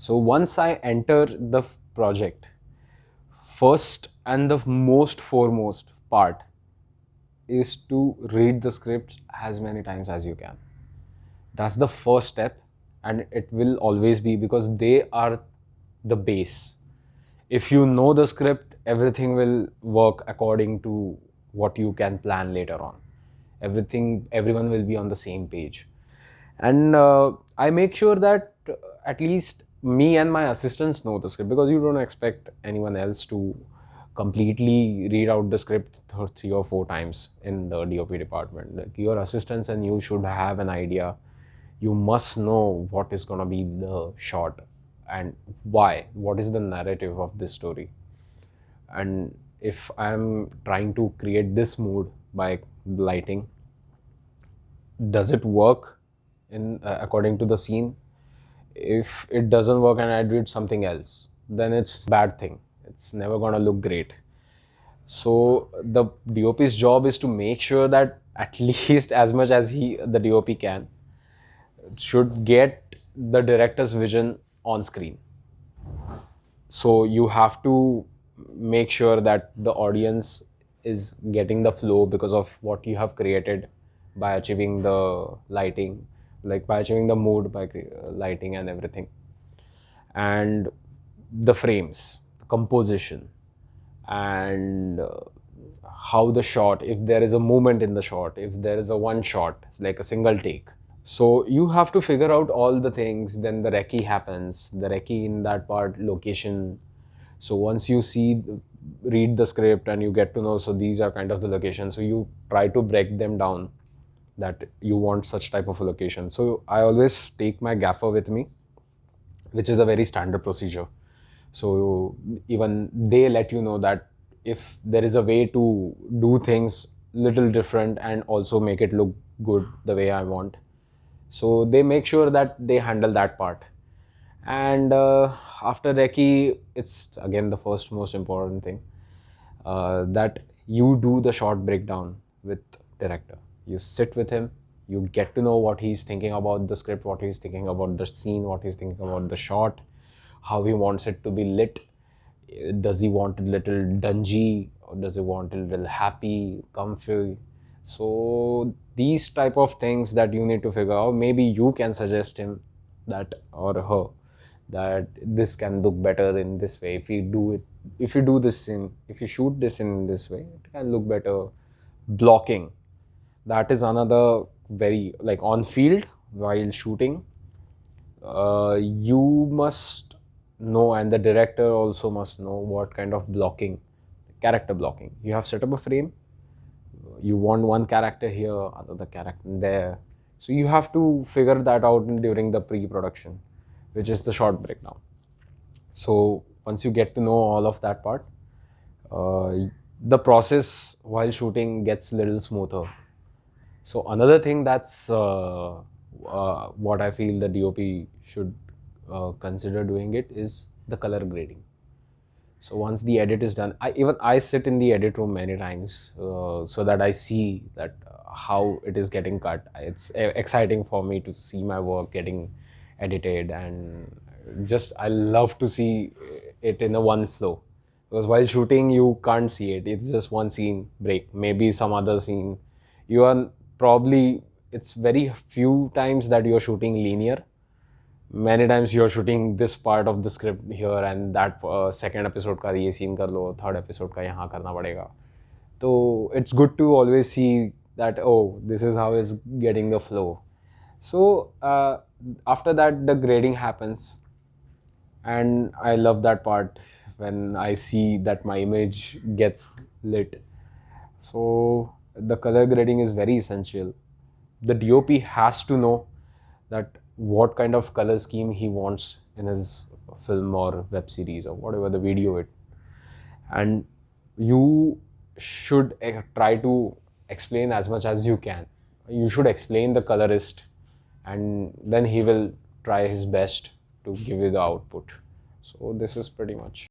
So once I enter the project, first and the most foremost part is to read the scripts as many times as you can. That's the first step, and it will always be, because they are the base. If you know the script, everything will work according to what you can plan later on. Everyone will be on the same page. And I make sure that at least me and my assistants know the script, because you don't expect anyone else to completely read out the script 3 or 4 times in the DOP department. Like, your assistants and you should have an idea. You must know what is going to be the shot and why, what is the narrative of this story. And if I'm trying to create this mood by lighting, does it work in according to the scene? If it doesn't work and I did something else, then it's a bad thing. It's never gonna look great. So the DOP's job is to make sure that at least as much as the DOP can, should get the director's vision on screen. So you have to make sure that the audience is getting the flow because of what you have created by achieving the lighting, like by achieving the mood by lighting and everything. And the frames, the composition, and how the shot, if there is a movement in the shot, if there is a one shot, like a single take. So you have to figure out all the things. Then the recce happens, the recce in that part, location. So once you read the script and you get to know, so these are kind of the locations. So you try to break them down that you want such type of a location. So I always take my gaffer with me, which is a very standard procedure. So even they let you know that if there is a way to do things little different and also make it look good the way I want. So they make sure that they handle that part. And after recce, it's again the first most important thing, that you do the short breakdown with director. You sit with him, you get to know what he's thinking about the script, what he's thinking about the scene, what he's thinking about the shot, how he wants it to be lit. Does he want it a little dungy, or does he want it a little happy, comfy? So these type of things that you need to figure out. Maybe you can suggest him that, or her, that this can look better in this way. If you shoot this in this way, it can look better. Blocking, that is another very, like, on field while shooting, you must know, and the director also must know, what kind of blocking, character blocking. You have set up a frame, you want one character here, another character there. So you have to figure that out during the pre-production, which is the short breakdown. So once you get to know all of that part, the process while shooting gets a little smoother. So another thing that's what I feel the DOP should consider doing it is the color grading. So once the edit is done, I sit in the edit room many times, so that I see that how it is getting cut. It's exciting for me to see my work getting edited, and just I love to see it in a one flow, because while shooting you can't see it. It's just one scene break, maybe some other scene. You are probably, it's very few times that you're shooting linear. Many times you're shooting this part of the script here, and that second episode का ये scene कर लो, third episode का यहाँ करना पड़ेगा. So it's good to always see that, oh, this is how it's getting the flow. So after that the grading happens, and I love that part when I see that my image gets lit. So the color grading is very essential. The DOP has to know that what kind of color scheme he wants in his film or web series or whatever the video it. And you should try to explain as much as you can. You should explain the colorist, and then he will try his best to give you the output. So this is pretty much.